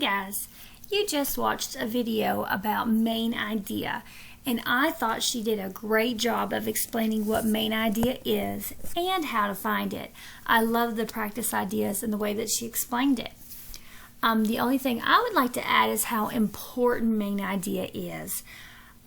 guys, you just watched a video about main idea, and I thought she did a great job of explaining what main idea is and how to find it. I love the practice ideas and the way that she explained it. The only thing I would like to add is how important main idea is.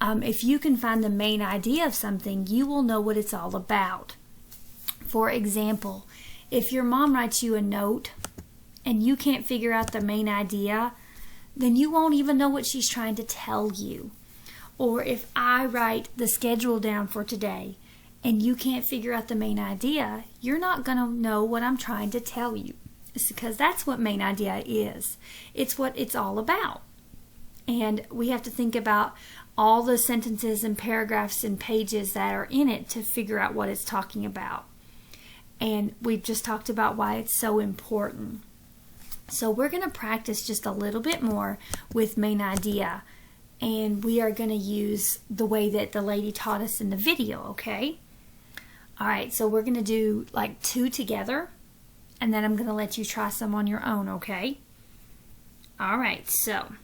If you can find the main idea of something, you will know what it's all about. For example, if your mom writes you a note and you can't figure out the main idea, then you won't even know what she's trying to tell you. Or if I write the schedule down for today and you can't figure out the main idea, you're not going to know what I'm trying to tell you. It's because that's what main idea is. It's what it's all about. And we have to think about all the sentences and paragraphs and pages that are in it to figure out what it's talking about. And we've just talked about why it's so important. So we're going to practice just a little bit more with main idea. And we are going to use the way that the lady taught us in the video, okay? Alright, so we're going to do like 2 together. And then I'm going to let you try some on your own, okay? Alright, so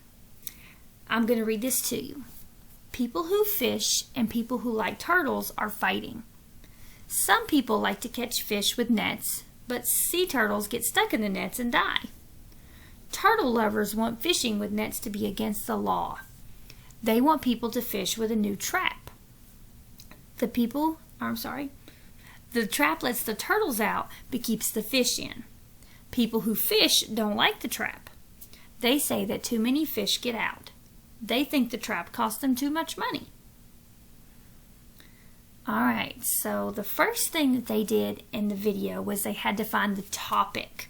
I'm going to read this to you. People who fish and people who like turtles are fighting. Some people like to catch fish with nets, but sea turtles get stuck in the nets and die. Turtle lovers want fishing with nets to be against the law. They want people to fish with a new trap. The trap lets the turtles out but keeps the fish in. People who fish don't like the trap. They say that too many fish get out. They think the trap costs them too much money. Alright, so the first thing that they did in the video was they had to find the topic.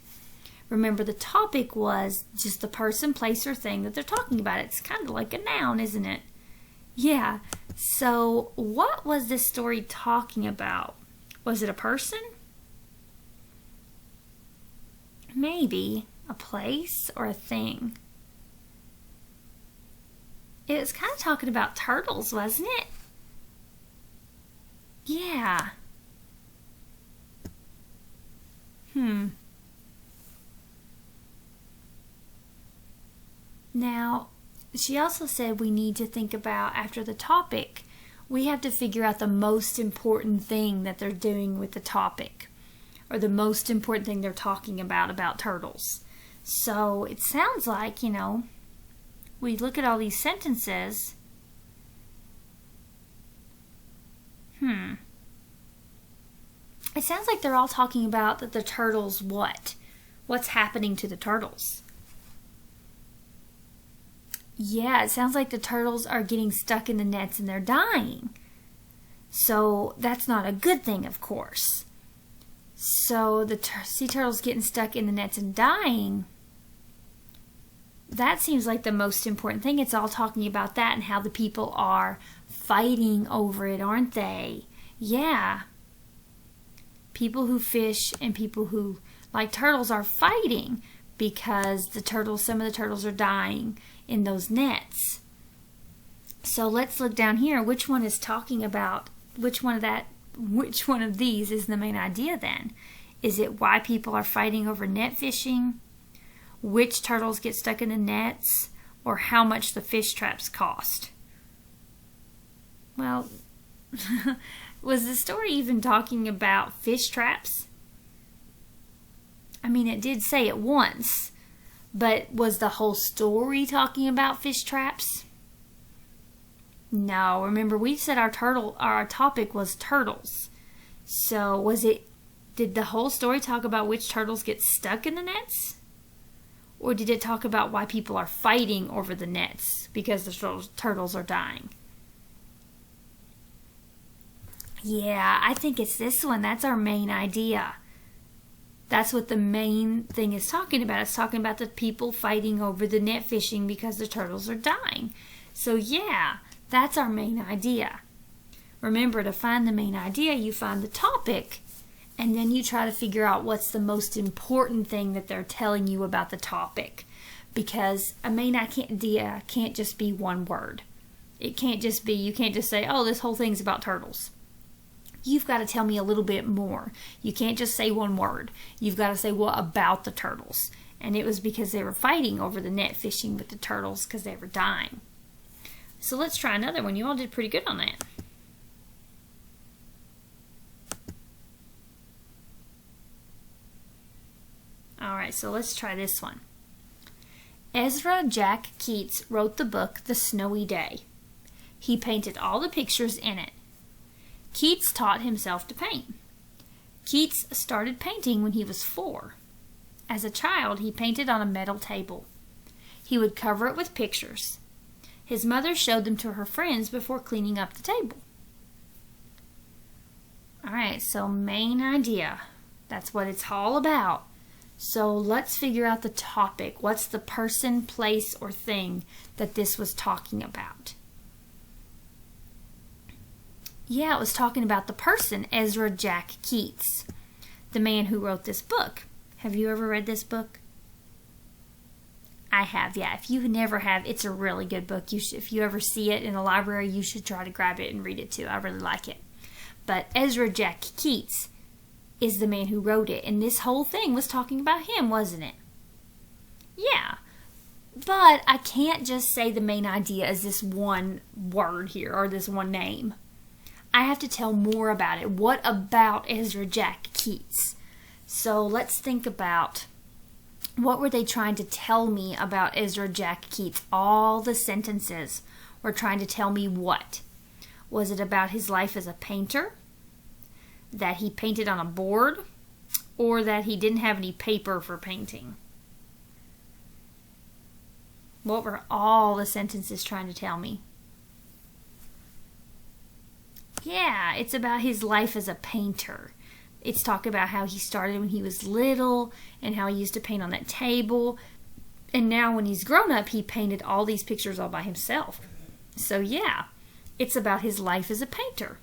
Remember, the topic was just the person, place, or thing that they're talking about. It's kind of like a noun, isn't it? Yeah, so what was this story talking about? Was it a person? Maybe a place or a thing. It was kind of talking about turtles, wasn't it? Yeah. Now, she also said we need to think about, after the topic, we have to figure out the most important thing that they're doing with the topic, or the most important thing they're talking about turtles. So it sounds like, we look at all these sentences. It sounds like they're all talking about that the turtles what? What's happening to the turtles? Yeah, it sounds like the turtles are getting stuck in the nets and they're dying. So that's not a good thing, of course. So the sea turtles getting stuck in the nets and dying, that seems like the most important thing. It's all talking about that and how the people are fighting over it, aren't they? Yeah. People who fish and people who like turtles are fighting because some of the turtles are dying in those nets. So let's look down here. Which one is talking about, which one of these is the main idea then? Is it why people are fighting over net fishing? Which turtles get stuck in the nets? Or how much the fish traps cost? Well, was the story even talking about fish traps? I mean, it did say it once, but was the whole story talking about fish traps? No, remember we said our topic was turtles. So did the whole story talk about which turtles get stuck in the nets? Or did it talk about why people are fighting over the nets because the turtles are dying? Yeah, I think it's this one. That's our main idea. That's what the main thing is talking about. It's talking about the people fighting over the net fishing because the turtles are dying. So yeah, that's our main idea. Remember, to find the main idea, you find the topic, and then you try to figure out what's the most important thing that they're telling you about the topic. Because a main idea can't just be one word. It can't just be, you can't just say, oh, this whole thing's about turtles. You've got to tell me a little bit more. You can't just say one word. You've got to say, what about the turtles? And it was because they were fighting over the net fishing with the turtles because they were dying. So let's try another one. You all did pretty good on that. Alright, so let's try this one. Ezra Jack Keats wrote the book The Snowy Day. He painted all the pictures in it. Keats taught himself to paint. Keats started painting when he was 4. As a child, he painted on a metal table. He would cover it with pictures. His mother showed them to her friends before cleaning up the table. Alright, so main idea. That's what it's all about. So let's figure out the topic. What's the person, place, or thing that this was talking about? Yeah, it was talking about the person, Ezra Jack Keats, the man who wrote this book. Have you ever read this book? I have, yeah. If you never have, it's a really good book. If you ever see it in the library, you should try to grab it and read it too. I really like it. But Ezra Jack Keats is the man who wrote it, and this whole thing was talking about him, wasn't it? Yeah. But I can't just say the main idea is this one word here, or this one name. I have to tell more about it. What about Ezra Jack Keats? So let's think about what were they trying to tell me about Ezra Jack Keats? All the sentences were trying to tell me what? Was it about his life as a painter? That he painted on a board? Or that he didn't have any paper for painting? What were all the sentences trying to tell me? Yeah, it's about his life as a painter. It's talking about how he started when he was little and how he used to paint on that table. And now when he's grown up, he painted all these pictures all by himself. So yeah, it's about his life as a painter.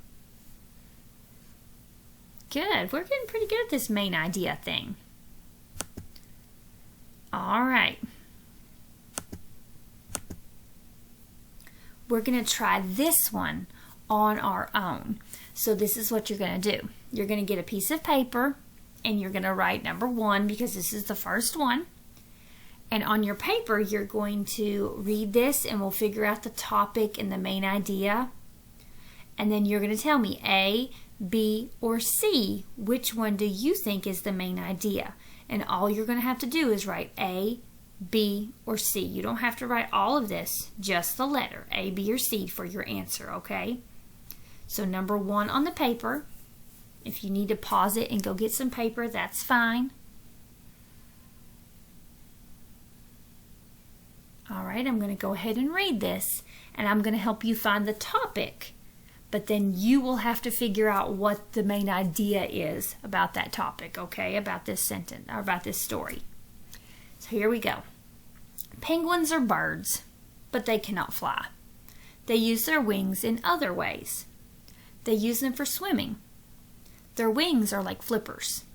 Good. We're getting pretty good at this main idea thing. All right. We're going to try this one on our own. So this is what you're going to do. You're going to get a piece of paper and you're going to write number 1 because this is the first one. And on your paper, you're going to read this and we'll figure out the topic and the main idea. And then you're going to tell me A, B, or C. Which one do you think is the main idea? And all you're going to have to do is write A, B, or C. You don't have to write all of this, just the letter A, B, or C for your answer, okay? So number 1 on the paper. If you need to pause it and go get some paper, that's fine. Alright, I'm going to go ahead and read this, and I'm going to help you find the topic. But then you will have to figure out what the main idea is about that topic, okay? About this sentence, or about this story. So here we go. Penguins are birds, but they cannot fly. They use their wings in other ways. They use them for swimming. Their wings are like flippers.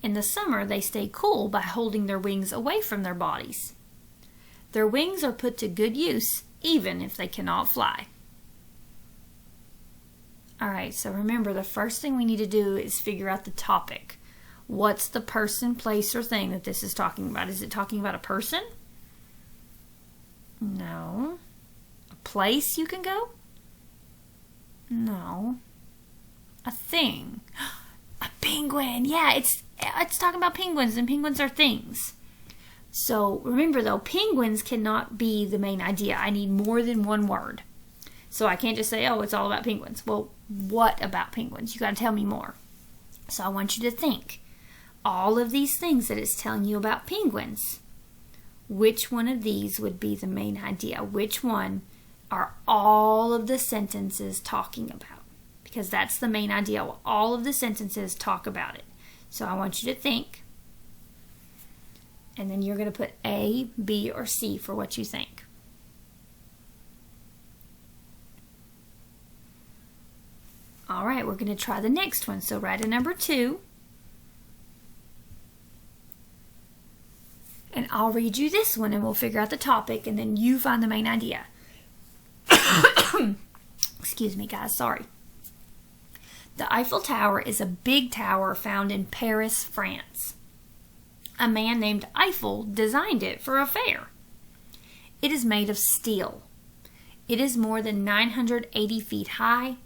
In the summer, they stay cool by holding their wings away from their bodies. Their wings are put to good use, even if they cannot fly. Alright, so remember, the first thing we need to do is figure out the topic. What's the person, place, or thing that this is talking about? Is it talking about a person? No. A place you can go? No. A thing. A penguin. Yeah, it's talking about penguins, and penguins are things. So remember though, penguins cannot be the main idea. I need more than one word. So I can't just say, oh, it's all about penguins. Well, what about penguins? You got to tell me more. So I want you to think. All of these things that it's telling you about penguins. Which one of these would be the main idea? Which one are all of the sentences talking about? Because that's the main idea. All of the sentences talk about it. So I want you to think. And then you're going to put A, B, or C for what you think. Alright, we're going to try the next one. So write a number 2. And I'll read you this one and we'll figure out the topic and then you find the main idea. Excuse me, guys, sorry. The Eiffel Tower is a big tower found in Paris, France. A man named Eiffel designed it for a fair. It is made of steel. It is more than 980 feet high.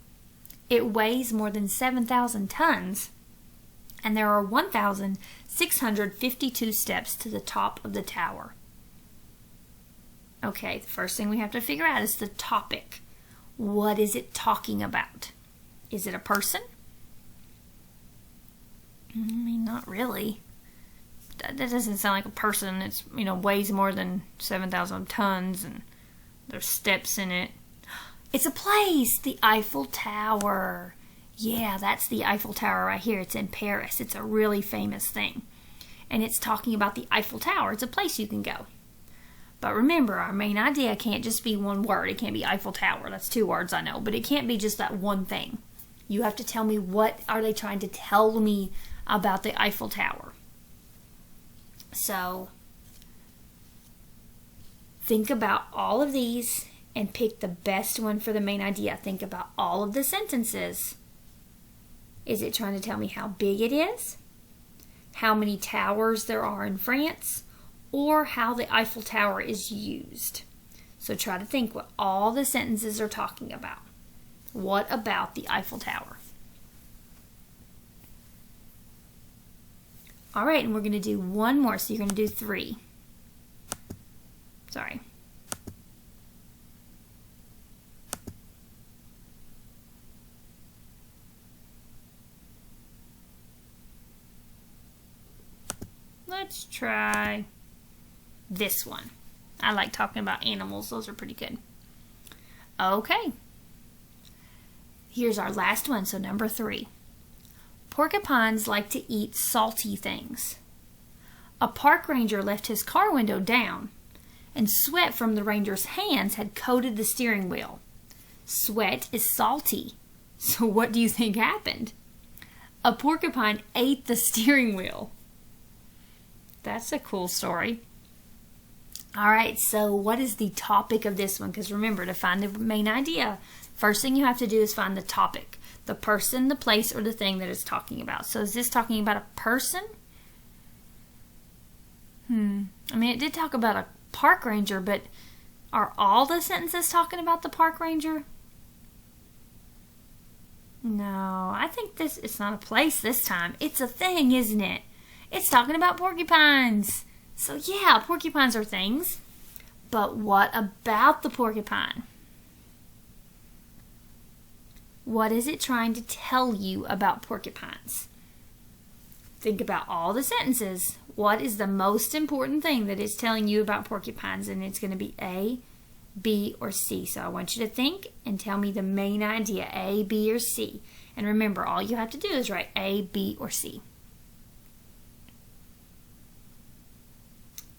It weighs more than 7,000 tons. And there are 1,652 steps to the top of the tower. Okay, the first thing we have to figure out is the topic. What is it talking about? Is it a person? I mean, not really. That doesn't sound like a person. It's, weighs more than 7,000 tons and there's steps in it. It's a place, the Eiffel Tower. Yeah, that's the Eiffel Tower right here. It's in Paris. It's a really famous thing. And it's talking about the Eiffel Tower. It's a place you can go. But remember, our main idea can't just be one word. It can't be Eiffel Tower. That's 2 words, I know. But it can't be just that one thing. You have to tell me, what are they trying to tell me about the Eiffel Tower? So, think about all of these and pick the best one for the main idea. Think about all of the sentences. Is it trying to tell me how big it is? How many towers there are in France? Or how the Eiffel Tower is used? So try to think what all the sentences are talking about. What about the Eiffel Tower? All right, and we're going to do one more. So you're going to do 3. Sorry. Let's try this one. I like talking about animals. Those are pretty good. Okay. Here's our last one. So number 3. Porcupines like to eat salty things. A park ranger left his car window down, and sweat from the ranger's hands had coated the steering wheel. Sweat is salty. So what do you think happened? A porcupine ate the steering wheel. That's a cool story. Alright, so what is the topic of this one? Because remember, to find the main idea, first thing you have to do is find the topic. The person, the place, or the thing that it's talking about. So is this talking about a person? I mean, it did talk about a park ranger, but are all the sentences talking about the park ranger? No, I think it's not a place this time. It's a thing, isn't it? It's talking about porcupines. So yeah, porcupines are things. But what about the porcupine? What is it trying to tell you about porcupines? Think about all the sentences. What is the most important thing that it's telling you about porcupines? And it's going to be A, B, or C. So I want you to think and tell me the main idea, A, B, or C. And remember, all you have to do is write A, B, or C.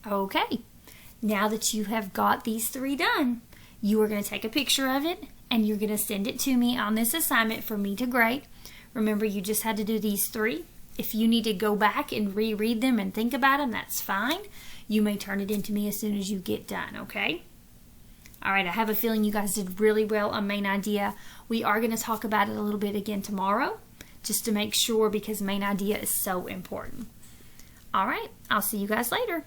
Okay, now that you have got these 3 done, you are going to take a picture of it and you're going to send it to me on this assignment for me to grade. Remember, you just had to do these 3. If you need to go back and reread them and think about them, that's fine. You may turn it in to me as soon as you get done, okay? Alright, I have a feeling you guys did really well on main idea. We are going to talk about it a little bit again tomorrow, just to make sure, because main idea is so important. Alright, I'll see you guys later.